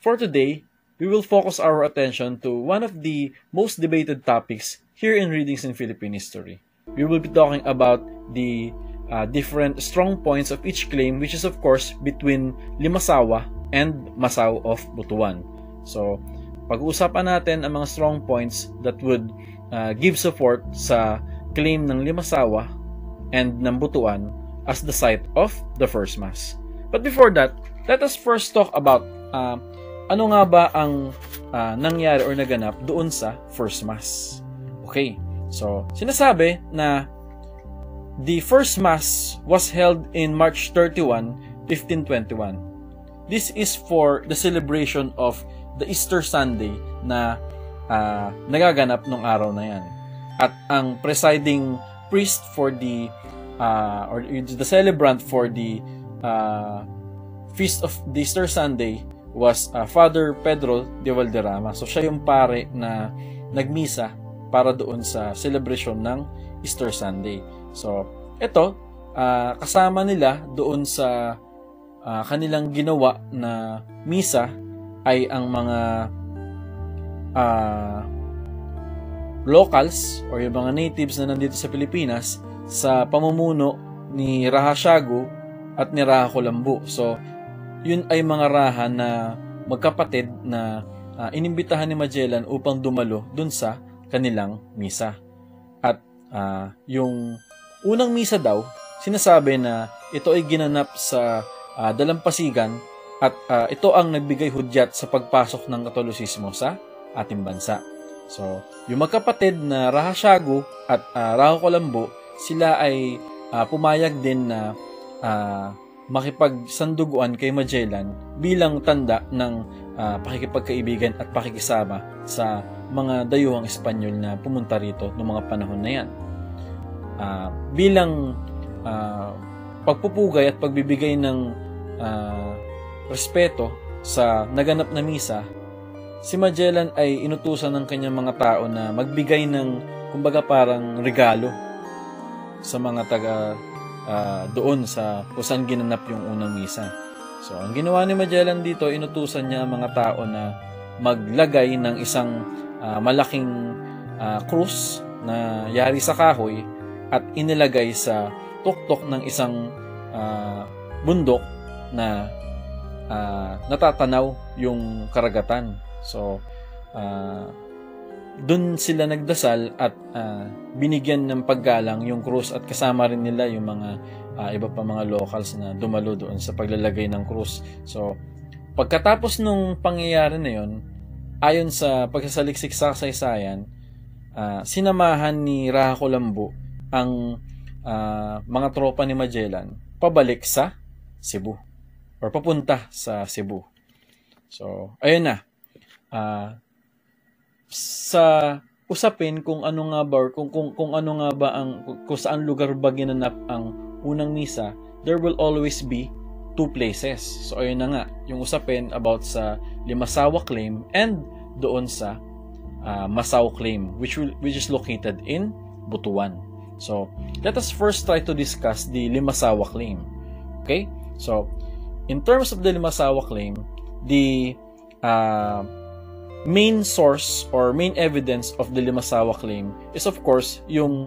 for today, we will focus our attention to one of the most debated topics here in Readings in Philippine History. We will be talking about the different strong points of each claim, which is of course between Limasawa and Masao of Butuan. So, pag-uusapan natin ang mga strong points that would give support sa claim ng Limasawa and ng Butuan as the site of the First Mass. But before that, let us first talk about ano nga ba ang nangyari or naganap doon sa First Mass. Okay, so sinasabi na the First Mass was held in March 31, 1521. This is for the celebration of the Easter Sunday na nagaganap nung araw na yan. At ang presiding priest for the or the celebrant for the feast of the Easter Sunday was Father Pedro de Valderrama. So siya yung pare na nagmisa para doon sa celebration ng Easter Sunday. So ito, kasama nila doon sa kanilang ginawa na misa ay ang mga locals or yung mga natives na nandito sa Pilipinas sa pamumuno ni Raha Siago at ni Raha Colambu. So yun ay mga raha na magkapatid na inimbitahan ni Magellan upang dumalo dun sa kanilang misa. At yung unang misa daw, sinasabi na ito ay ginanap sa dalampasigan at ito ang nagbigay hudyat sa pagpasok ng Katolisismo sa ating bansa. So, yung magkapatid na Raha Siago at Raha Colambu, sila ay pumayag din na makipagsanduguan kay Magellan bilang tanda ng pakikipagkaibigan at pakikisama sa mga dayuhang Espanyol na pumunta rito noong mga panahon na yan. Bilang pagpupugay at pagbibigay ng respeto sa naganap na misa, si Magellan ay inutusan ng kanyang mga tao na magbigay ng kumbaga parang regalo sa mga taga doon sa kung saan ginanap yung unang misa. So, ang ginawa ni Magellan dito, inutusan niya ang mga tao na maglagay ng isang malaking krus na yari sa kahoy at inilagay sa tuktok ng isang bundok na natatanaw yung karagatan. So, doon sila nagdasal at binigyan ng paggalang yung krus at kasama rin nila yung mga iba pa mga locals na dumalo doon sa paglalagay ng krus. So, pagkatapos nung pangyayari na yun, ayon sa pagsasaliksik sa kasaysayan, sinamahan ni Raha Colambu ang mga tropa ni Magellan pabalik sa Cebu or papunta sa Cebu. So, ayun na. Sa usapin kung ano nga ba or kung ano nga ba ang kung saan lugar ba ginanap ang unang misa, there will always be two places. So ayun na nga, yung usapin about sa Limasawa claim and doon sa Masao claim which is located in Butuan. So let us first try to discuss the Limasawa claim. Okay? So in terms of the Limasawa claim, the main source or main evidence of the Limasawa claim is of course yung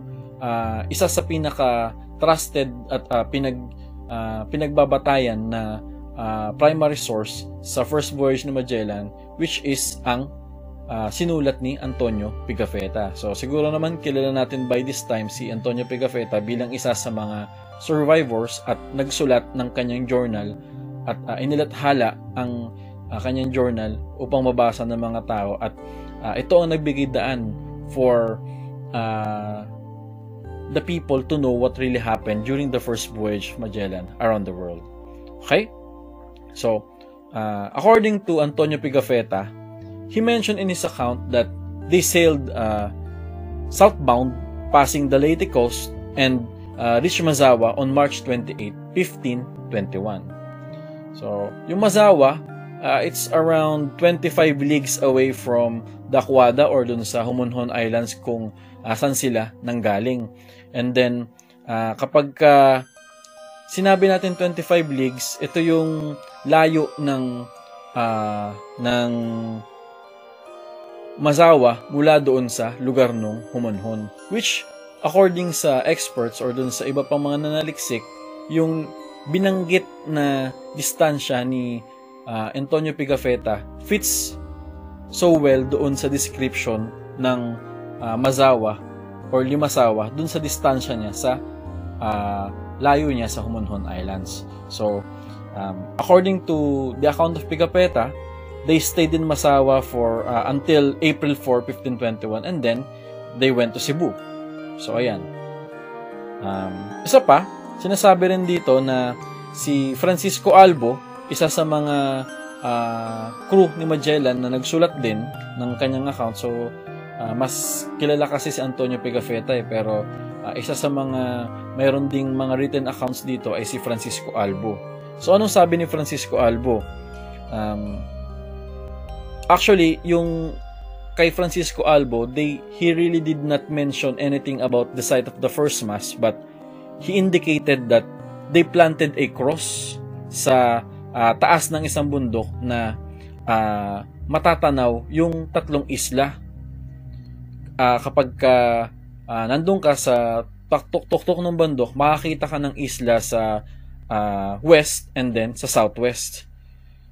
isa sa pinaka-trusted at pinagbabatayan na primary source sa first voyage ni Magellan, which is ang sinulat ni Antonio Pigafetta. So siguro naman kilala natin by this time si Antonio Pigafetta bilang isa sa mga survivors at nagsulat ng kanyang journal at inilathala ang kanyang journal upang mabasa ng mga tao at ito ang nagbigay daan for the people to know what really happened during the first voyage of Magellan around the world. Okay? So, according to Antonio Pigafetta, he mentioned in his account that they sailed southbound, passing the Leyte coast and reached Mazawa on March 28, 1521. So, yung Mazawa, it's around 25 leagues away from Dakwada or dun sa Humonhon Islands kung asan sila nanggaling. And then, kapag sinabi natin 25 leagues, ito yung layo ng ng masawa mula doon sa lugar ng Humonhon, which according sa experts or doon sa iba pang mga nanaliksik, yung binanggit na distansya ni Antonio Pigafetta fits so well doon sa description ng Mazawa or Limasawa doon sa distansya niya sa layo niya sa Humonhon Islands. So according to the account of Pigafetta, they stayed in Masawa for until April 4, 1521, and then they went to Cebu. So ayan. Isa pa, sinasabi rin dito na si Francisco Albo, isa sa mga crew ni Magellan na nagsulat din ng kanyang account. So mas kilala kasi si Antonio Pigafetta pero isa sa mga mayroon ding mga written accounts dito ay si Francisco Albo. So anong sabi ni Francisco Albo? Actually, yung kay Francisco Albo, he really did not mention anything about the site of the first mass, but he indicated that they planted a cross sa taas ng isang bundok na matatanaw yung tatlong isla. Kapag nandun ka sa tuktok ng bundok, makakita ka ng isla sa west and then sa southwest.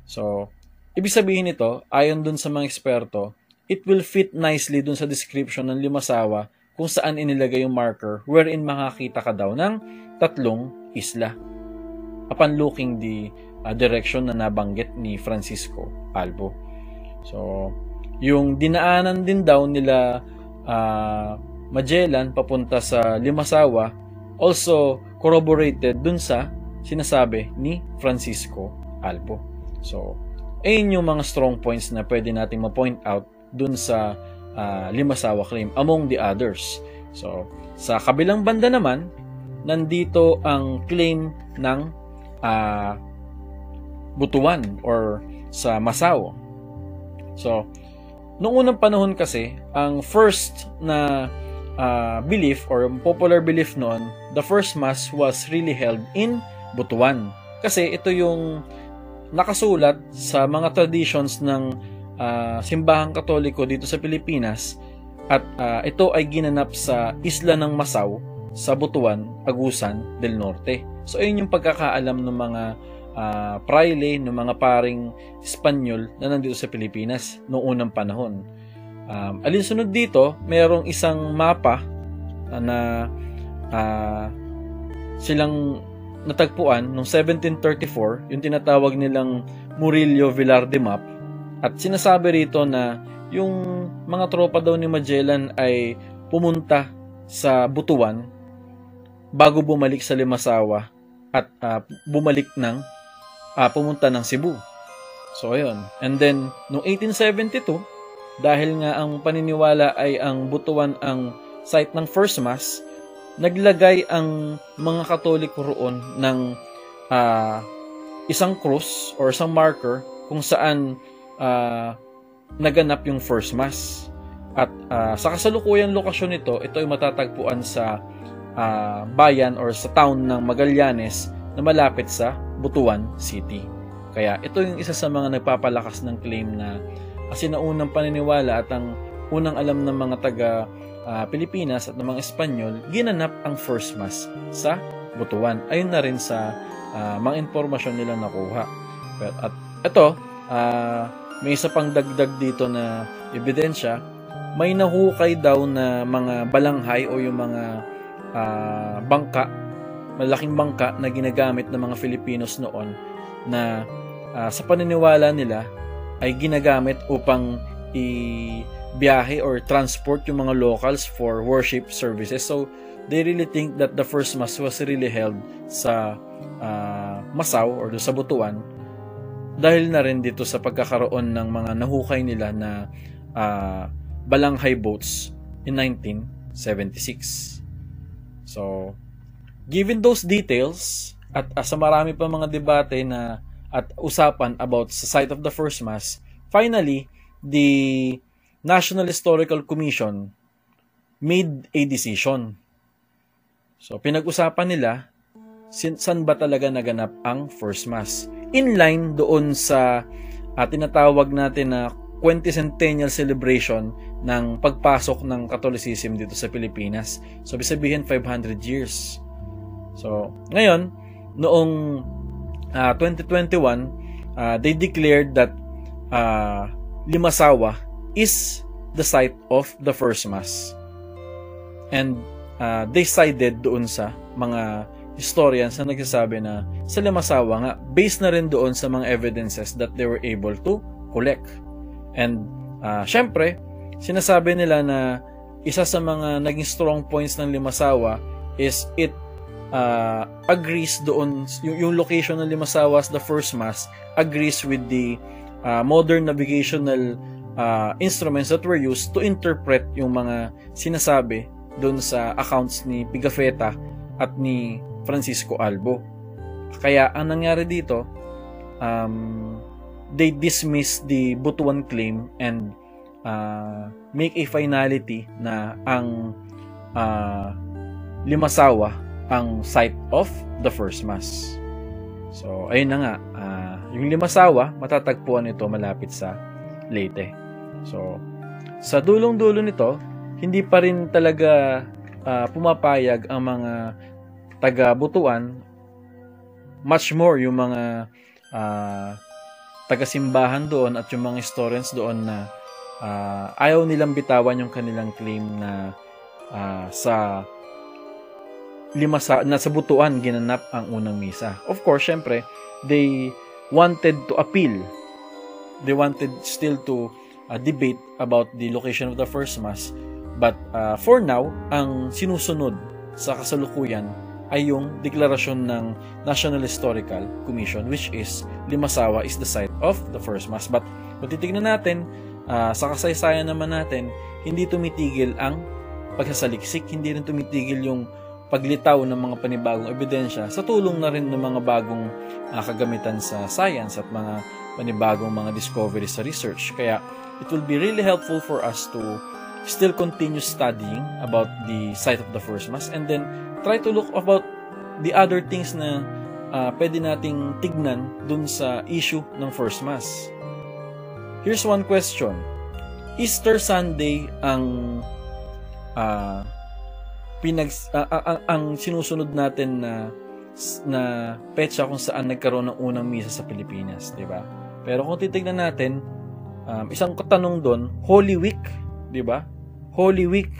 So, ibig sabihin nito, ayon dun sa mga eksperto, it will fit nicely dun sa description ng Limasawa kung saan inilagay yung marker wherein makakita ka daw ng tatlong isla upon looking the direction na nabanggit ni Francisco Albo. So, yung dinaanan din daw nila Magellan papunta sa Limasawa also corroborated dun sa sinasabi ni Francisco Albo. So, ayun yung mga strong points na pwede natin ma-point out dun sa Limasawa claim among the others. So, sa kabilang banda naman, nandito ang claim ng Butuan or sa Masao. So, noong unang panahon kasi, ang first na belief or popular belief noon, the first mass was really held in Butuan. Kasi ito yung nakasulat sa mga traditions ng simbahang Katoliko dito sa Pilipinas at ito ay ginanap sa isla ng Masao sa Butuan, Agusan del Norte. So ayun yung pagkakaalam ng mga praile, ng mga paring Espanyol na nandito sa Pilipinas noong unang panahon. Alinsunod dito, mayroong isang mapa na silang natagpuan noong 1734, yung tinatawag nilang Murillo Villar de Map, at sinasabi rito na yung mga tropa daw ni Magellan ay pumunta sa Butuan bago bumalik sa Limasawa at pumunta ng Cebu. So ayun. And then noong 1872, dahil nga ang paniniwala ay ang Butuan ang site ng first mass, naglagay ang mga Katoliko roon ng isang cross or isang marker kung saan naganap yung first mass. At sa kasalukuyang lokasyon nito, ito ay matatagpuan sa bayan or sa town ng Magallanes na malapit sa Butuan City. Kaya ito yung isa sa mga nagpapalakas ng claim na sinaunang paniniwala at ang unang alam ng mga taga Pilipinas at ng mga Espanyol, ginanap ang first mass sa Butuan. Ayun na rin sa mga impormasyon nila nakuha. At ito, may isa pang dagdag dito na ebidensya. May nahukay daw na mga balanghay o yung mga bangka, malaking bangka na ginagamit ng mga Filipinos noon na sa paniniwala nila ay ginagamit upang biyahe or transport yung mga locals for worship services. So, they really think that the first mass was really held sa Masao or sa Butuan dahil na rin dito sa pagkakaroon ng mga nahukay nila na balanghay boats in 1976. So, given those details at sa marami pa mga debate na at usapan about sa site of the first mass, finally, the National Historical Commission made a decision. So, pinag-usapan nila saan ba talaga naganap ang first mass. In line doon sa tinatawag natin na quinticentennial celebration ng pagpasok ng Catholicism dito sa Pilipinas. So, ibig sabihin 500 years. So, ngayon, noong 2021, they declared that Limasawa is the site of the first Mass. And they sided doon sa mga historians na nagsasabi na sa Limasawa nga, based na rin doon sa mga evidences that they were able to collect. And syempre, sinasabi nila na isa sa mga naging strong points ng Limasawa is it agrees doon, yung location ng Limasawa as the first Mass agrees with the modern navigational instruments that were used to interpret yung mga sinasabi doon sa accounts ni Pigafetta at ni Francisco Albo. Kaya ang nangyari dito, they dismiss the Butuan claim and make a finality na ang Limasawa ang site of the first Mass. So, ayun na nga. Yung Limasawa, matatagpuan ito malapit sa Leyte. So, sa dulong-dulo nito, hindi pa rin talaga pumapayag ang mga taga-Butuan, much more yung mga taga-simbahan doon at yung mga historians doon na ayaw nilang bitawan yung kanilang claim na sa Butuan ginanap ang unang misa. Of course, syempre, they wanted to appeal. They wanted still to debate about the location of the first Mass. But for now, ang sinusunod sa kasalukuyan ay yung deklarasyon ng National Historical Commission, which is Limasawa is the site of the first Mass. But kung titignan natin, sa kasaysayan naman natin, hindi tumitigil ang pagsasaliksik, hindi rin tumitigil yung paglitaw ng mga panibagong ebidensya sa tulong na rin ng mga bagong kagamitan sa science at mga panibagong mga discoveries sa research. Kaya it will be really helpful for us to still continue studying about the site of the first Mass and then try to look about the other things na pwede nating tignan dun sa issue ng first Mass. Here's one question. Easter Sunday ang ang sinusunod natin na petsa kung saan nagkaroon ng unang misa sa Pilipinas, di ba? Pero kung titignan natin, isang katanong doon, Holy Week, di ba? Holy Week,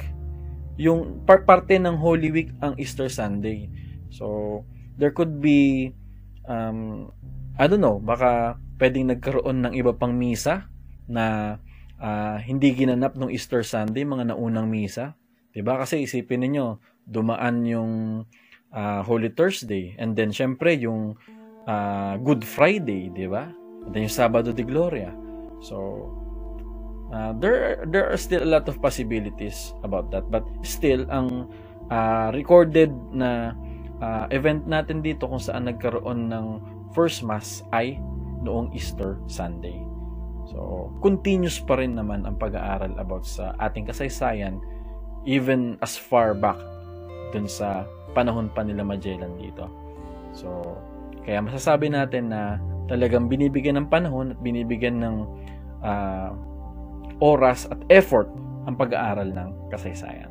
yung parte ng Holy Week ang Easter Sunday. So, there could be I don't know, baka pwedeng nagkaroon ng iba pang misa na hindi ginanap nung Easter Sunday, mga naunang misa. Diba? Kasi isipin niyo dumaan yung Holy Thursday and then syempre yung Good Friday, diba? And then yung Sabado de Gloria. So there are still a lot of possibilities about that, but still ang recorded na event natin dito kung saan nagkaroon ng first Mass ay noong Easter Sunday. So continuous pa rin naman ang pag-aaral about sa ating kasaysayan even as far back dun sa panahon pa nila Magellan dito. So, kaya masasabi natin na talagang binibigyan ng panahon at binibigyan ng oras at effort ang pag-aaral ng kasaysayan.